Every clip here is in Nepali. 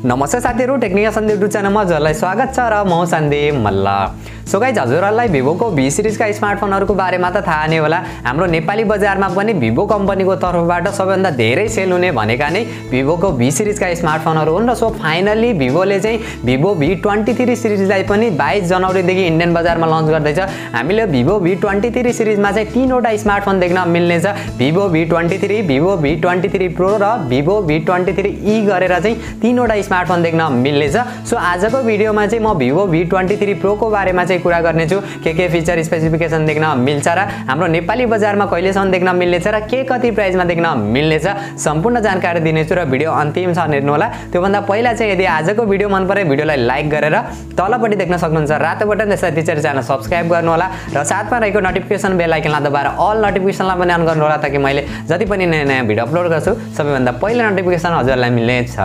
नमस्ते साथीहरु, टेक्निकल सन्दीप युट्युब च्यानलमा हजुरलाई स्वागत छ र म सन्दीप मल्ल। सो गाइज, हजुरहरुलाई Vivo को V सिरिज का स्मार्टफोनहरुको बारेमा त थाहा नै होला। हाम्रो नेपाली बजारमा पनि Vivo कम्पनीको तर्फबाट सबैभन्दा धेरै सेल हुने भनेका नै Vivo को V सिरिज का स्मार्टफोनहरु हुन् र सो फाइनली Vivo ले चाहिँ Vivo V23 सिरिजलाई पनि 22 जनवरी देखि इन्डियन बजारमा लन्च गर्दैछ। हामीले Vivo V23 सिरिजमा चाहिँ तीनवटा स्मार्टफोन देख्न मिल्नेछ। Vivo V23, Vivo V23 Pro र Vivo V23e गरेर चाहिँ तीनवटा स्मार्टफोन देख्न मिल्नेछ। सो आजको भिडियोमा चाहिँ म Vivo V23 Pro को बारेमा चाहिँ कुरा गर्ने छु। के फीचर स्पेसिफिकेसन देख्न मिल्छ र हाम्रो नेपाली बजारमा कहिलेसम्म देख्न मिल्नेछ र के कति प्राइसमा देख्न मिल्नेछ सम्पूर्ण जानकारी दिनेछु र भिडियो अन्तिमसम्म हेर्नु होला। त्यो भन्दा पहिला चाहिँ यदि आजको भिडियो मन परे भिडियोलाई लाइक गरेर तलपट्टि देख्न सक्नुहुन्छ रातो बटन त्यसलाई टिचर च्यानल सब्स्क्राइब गर्नु होला र साथमा रहेको नोटिफिकेसन बेल आइकनलाई दबाएर अल नोटिफिकेसनलाई पनि अन गर्नु होला ताकि मैले जति पनि नयाँ भिडियो अपलोड गर्छु सबैभन्दा पहिला नोटिफिकेसन हजुरलाई मिल्नेछ।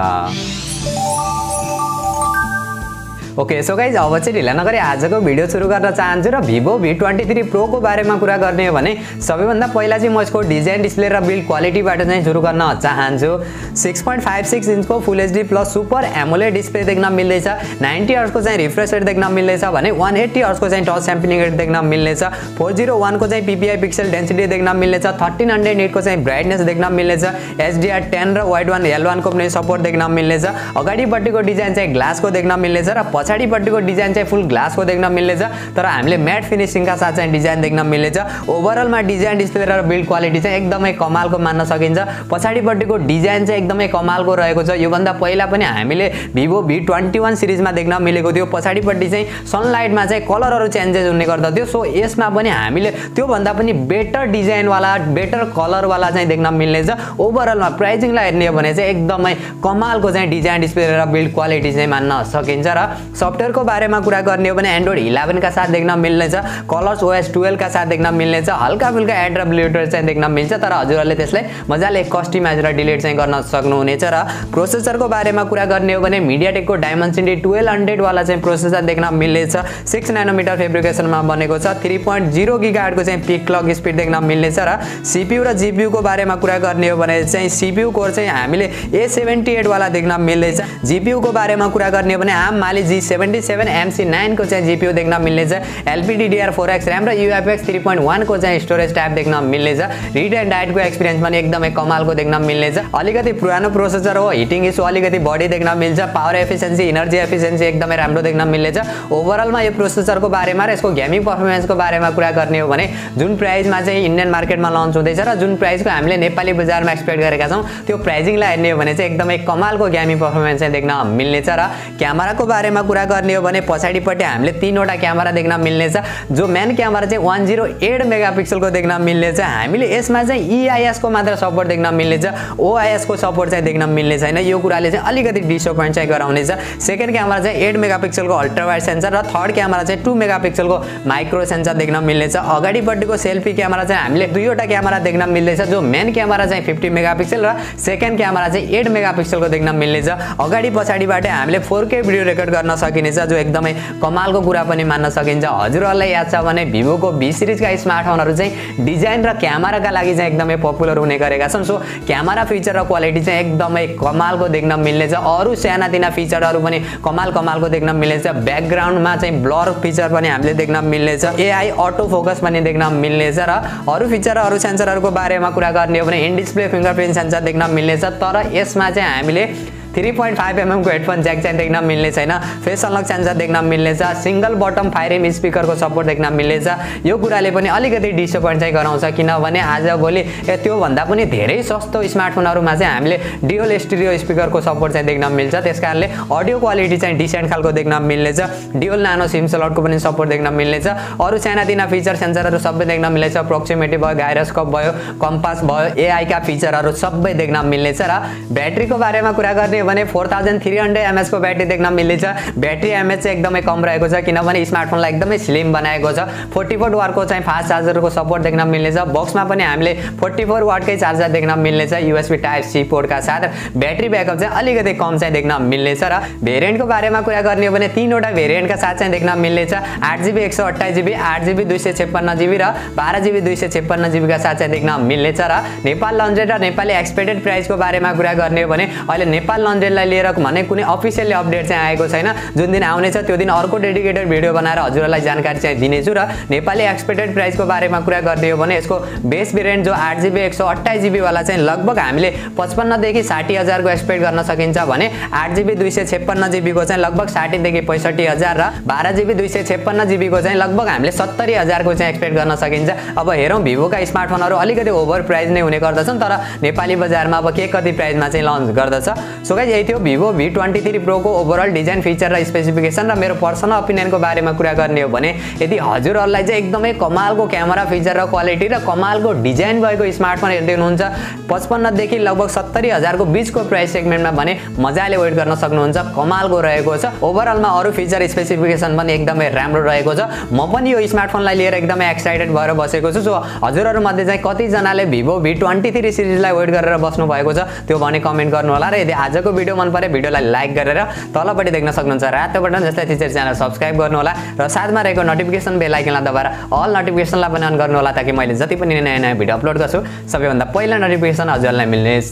ओके, सो गाइज, अब चाहिँ ढिला नगरी आजको भिडियो सुरु गर्न चाहन्छु र Vivo V23 Pro को बारेमा कुरा गर्ने हो भने सबैभन्दा पहिला चाहिँ म यसको डिजाइन, डिस्प्ले र बिल्ड क्वालिटीबाट चाहिँ सुरु गर्न चाहन्छु। 6.56 इन्चको full HD plus super AMOLED display देख्न मिल्दैछ। 90 हर्ट्जको चाहिँ रिफ्रेश रेट देख्न मिल्दैछ भने 180 हर्ट्जको चाहिँ टच स्याम्पलिङ रेट देख्न मिल्नेछ। 401 को चाहिँ PPI पिक्सल डेन्सिटी देख्न मिल्नेछ। 1300 निट को चाहिँ ब्राइटनेस देख्न मिल्नेछ। HDR10 र वाइड वान L1 को पनि सपोर्ट देख्न मिल्नेछ। अगाडिपट्टिको डिजाइन चाहिँ ग्लासको देख्न मिल्नेछ र पछाडिपट्टिको डिजाइन चाहिँ फुल ग्लासको देख्न मिल्नेछ तर हामीले म्याट फिनिशिङका साथ चाहिँ डिजाइन देख्न मिल्नेछ। ओभरअलमा डिजाइन, डिस्प्ले र बिल्ड क्वालिटी चाहिँ एकदमै कमालको मान्न सकिन्छ। पछाडिपट्टिको डिजाइन चाहिँ एकदमै कमालको रहेको छ। यो भन्दा पहिला पनि हामीले Vivo V21 सिरिजमा देख्न मिलेको थियो। पछाडिपट्टि चाहिँ सनलाइटमा चाहिँ कलरहरु चेन्जेस हुने गर्दथ्यो। सो यसमा पनि हामीले त्यो भन्दा पनि बेटर डिजाइन वाला, बेटर कलर वाला चाहिँ देख्न मिल्नेछ। ओभरअलमा प्राइसिङलाई हेर्ने हो भने चाहिँ एकदमै कमालको चाहिँ डिजाइन, डिस्प्ले र बिल्ड क्वालिटी चाहिँ मान्न सकिन्छ। र सफ्टवेयर को बारेमा कुरा गर्ने हो भने Android 11 का साथ देख्न मिल्नेछ। कलर्स OS 12 का साथ देख्न मिल्नेछ। हल्का फुल्का एड र ब्लुटुथ चाहिँ देख्न मिल्छ तर हजुरहरुले त्यसलाई मजाले कस्टमाइज र डिलिट चाहिँ गर्न सक्नुहुनेछ। र प्रोसेसर को बारेमा कुरा गर्ने हो भने MediaTek को Dimensity 1200 वाला चाहिँ प्रोसेसर देख्न मिल्नेछ। 6 नैनोमिटर फेब्रिकेसनमा बनेको छ। 3.0 गीगाहर्ट्ज को चाहिँ पिक क्लक स्पिड देख्न मिल्नेछ। र CPU र GPU को बारेमा कुरा गर्ने हो भने चाहिँ CPU कोर चाहिँ हामीले A78 वाला देख्न मिल्दैछ। GPU को बारेमा कुरा गर्ने हो भने आममाली G77MC9 को चाहिँ GPU देख्न मिल्नेछ। LPDDR4X RAM र UFS 3.1 को चाहिँ स्टोरेज टाइप देख्न मिल्नेछ। रिड एन्ड राइट को एक्सपिरियन्स पनि एकदमै कमालको देख्न मिल्नेछ। अलिकति पुरानो प्रोसेसर हो, हिटिङ इशु अलिकति बढी देख्न मिल्छ। पावर एफिसिएन्सी, एनर्जी एफिसिएन्सी एकदमै राम्रो देख्न मिल्नेछ। ओभरअलमा यो प्रोसेसरको बारेमा र यसको गेमिङ परफर्मेन्सको बारेमा कुरा गर्ने हो भने जुन प्राइसमा चाहिँ इन्डियन मार्केटमा लन्च हुँदैछ र जुन प्राइसको हामीले नेपाली बजारमा एक्सपेक्ट गरेका छौं त्यो प्राइसिङलाई हेर्ने हो भने चाहिँ एकदमै कमालको गेमिङ परफर्मेन्स चाहिँ देख्न मिल्नेछ। र क्यामेराको बारेमा कुरा गर्ने हो भने पछाडिपट्टि हामीले तीनवटा क्यामेरा देख्न मिल्नेछ। जो मेन क्यामेरा चाहिँ 108 मेगापिक्सल को देख्न मिल्नेछ। हामीले यसमा चाहिँ EIS को मात्र सपोर्ट देख्न मिल्नेछ। OIS को सपोर्ट चाहिँ देख्न मिल्ने छैन। यो कुराले चाहिँ अलिकति डिसअपोइन्ट चाहिँ गराउनेछ। सेकेन्ड क्यामेरा चाहिँ 8 मेगापिक्सल को अल्ट्रा वाइड सेन्सर र थर्ड क्यामेरा चाहिँ 2 मेगापिक्सल को माइक्रो सेन्सर देख्न मिल्नेछ। अगाडिपट्टिको सेल्फी क्यामेरा चाहिँ हामीले दुईवटा क्यामेरा देख्न मिल्दैछ। जो मेन क्यामेरा चाहिँ 50 मेगापिक्सल र सेकेन्ड क्यामेरा चाहिँ 8 मेगापिक्सल को देख्न मिल्नेछ। अगाडि पछाडिबाट हामीले 4K भिडियो रेकर्ड गर्न सकिनेछ जो एकदमै कमालको कुरा पनि मान्न सकिन्छ। हजुरहरुलाई याद छ भने Vivo को V सिरिज का स्मार्टफोनहरु चाहिँ डिजाइन र क्यामेराका लागि चाहिँ एकदमै पपुलर हुने गरेका छन्। सो क्यामेरा फिचर र क्वालिटी चाहिँ एकदमै कमालको देख्न मिल्नेछ। अरु सानातिना फिचरहरु पनि कमालको देख्न मिल्नेछ। ब्याकग्राउन्डमा चाहिँ ब्लर फिचर पनि हामीले देख्न मिल्नेछ। AI अटो फोकस पनि देख्न मिल्नेछ। र अरु फिचर र अरु सेन्सरहरुको बारेमा कुरा गर्ने हो भने इन डिस्प्ले फिंगरप्रिन्ट सेन्सर देख्न मिल्नेछ तर यसमा चाहिँ हामीले 3.5mm को हेडफोन ज्याक चाहिँ देख्न मिल्ने छैन। फेस अनलक सेन्सर देख्न मिल्नेछ। सिंगल बटम 5mm स्पिकर को सपोर्ट देख्न मिल्नेछ। यो कुराले पनि अलिकति डिसअपोइन्ट चाहिँ गराउँछ किनभने आजभोलि त्यो भन्दा पनि धेरै सस्तो स्मार्टफोनहरुमा चाहिँ हामीले ड्युअल स्टिरियो स्पिकर को सपोर्ट चाहिँ देख्न मिल्छ। त्यसकारणले अडियो क्वालिटी चाहिँ डिसेन्ट खालको देख्न मिल्नेछ। ड्युअल नानो सिम स्लट को पनि सपोर्ट देख्न मिल्नेछ। अरु सानातिना फिचर सेन्सरहरु सबै देख्न मिल्नेछ। प्रोक्सिमिटी भयो, गाइरोस्कोप भयो, कम्पास भयो, AI का फिचरहरु सबै देख्न मिल्नेछ। र ब्याट्रीको बारेमा कुरा गर्ने भने 4300 mAh को ब्याट्री देख्न मिल्नेछ। ब्याट्री एमएच चाहिँ एकदमै कम रहेको छ किनभने स्मार्टफोनलाई एकदमै स्लिम बनाएको छ। 44 वाट को चाहिँ फास्ट चार्जरको सपोर्ट देख्न मिल्नेछ। बक्समा पनि हामीले 44 वाट कै चार्जर देख्न मिल्नेछ USB टाइप C पोर्ट का साथ। ब्याट्री ब्याकअप चाहिँ अलिकति कम चाहिँ देख्न मिल्नेछ। र भेरिएन्टको बारेमा कुरा गर्ने हो भने तीनवटा भेरिएन्टका साथ चाहिँ देख्न मिल्नेछ। 8GB 128GB, 8GB 256GB र 12GB 256GB का साथ चाहिँ देख्न मिल्नेछ। र नेपाल लन्च रेट र नेपाली एक्सपेक्टेड प्राइसको बारेमा कुरा गर्ने हो भने अहिले नेपाल लाई लिएर भने कुनै अफिसियली अपडेट चाहिँ आएको छैन। जुन दिन आउने छ त्यो दिन अर्को डेडिकेटेड भिडियो बनाएर हजुरहरूलाई जानकारी चाहिँ दिनेछु। र नेपाली एक्सपेक्टेड प्राइसको बारेमा कुरा गर्ने हो भने यसको बेस भेरिएन्ट जो 8GB 128GB वाला चाहिँ लगभग हामीले 55 देखि 60,000 को एक्सपेक्ट गर्न सकिन्छ भने 8GB 256GB को चाहिँ लगभग 60 देखि 65,000 र 12GB 256GB को चाहिँ लगभग हामीले 70,000 को चाहिँ एक्सपेक्ट गर्न सकिन्छ। अब हेरौँ Vivo का स्मार्टफोनहरु अलिकति ओभर प्राइस नै हुने गर्दछन् तर नेपाली बजारमा अब के कति प्राइसमा चाहिँ लन्च गर्दछ। सो गाइस यही थियो Vivo V23 Pro को ओभरअल डिजाइन फिचर र स्पेसिफिकेसन र मेरो पर्सनल ओपिनियनको बारेमा कुरा गर्ने हो भने यदि हजुरहरुलाई चाहिँ एकदमै कमालको क्यामेरा फिचर र क्वालिटी र कमालको डिजाइन भएको स्मार्टफोन हेर्दै हुनुहुन्छ 55 देखि लगभग 70,000 को बीचको प्राइस सेगमेन्टमा भने मजाले वेट गर्न सक्नुहुन्छ। कमालको रहेको छ। ओभरअलमा अरु फिचर स्पेसिफिकेसन पनि एकदमै राम्रो रहेको छ। म पनि यो स्मार्टफोनलाई लिएर एकदमै एक्साइटेड भएर बसेको छु। सो हजुरहरु मध्ये चाहिँ कति जनाले Vivo V23 सिरिजलाई वेट गरेर बस्नु भएको छ त्यो भने कमेन्ट गर्नु होला। र यदि आजको भिडियो मन परे भिडियोलाई लाइक गरेर तलपट्टि देख्न सक्नुहुन्छ रातो बटन जसलाई थिचेर च्यानल सब्स्क्राइब गर्नु होला र साथमा रहेको नोटिफिकेसन बेल आइकनलाई दबाएर अल नोटिफिकेसनलाई पनि अन गर्नु होला ताकि मैले जति पनि नयाँ भिडियो अपलोड गर्छु सबैभन्दा पहिला नोटिफिकेसन हजुरलाई मिल्नेछ।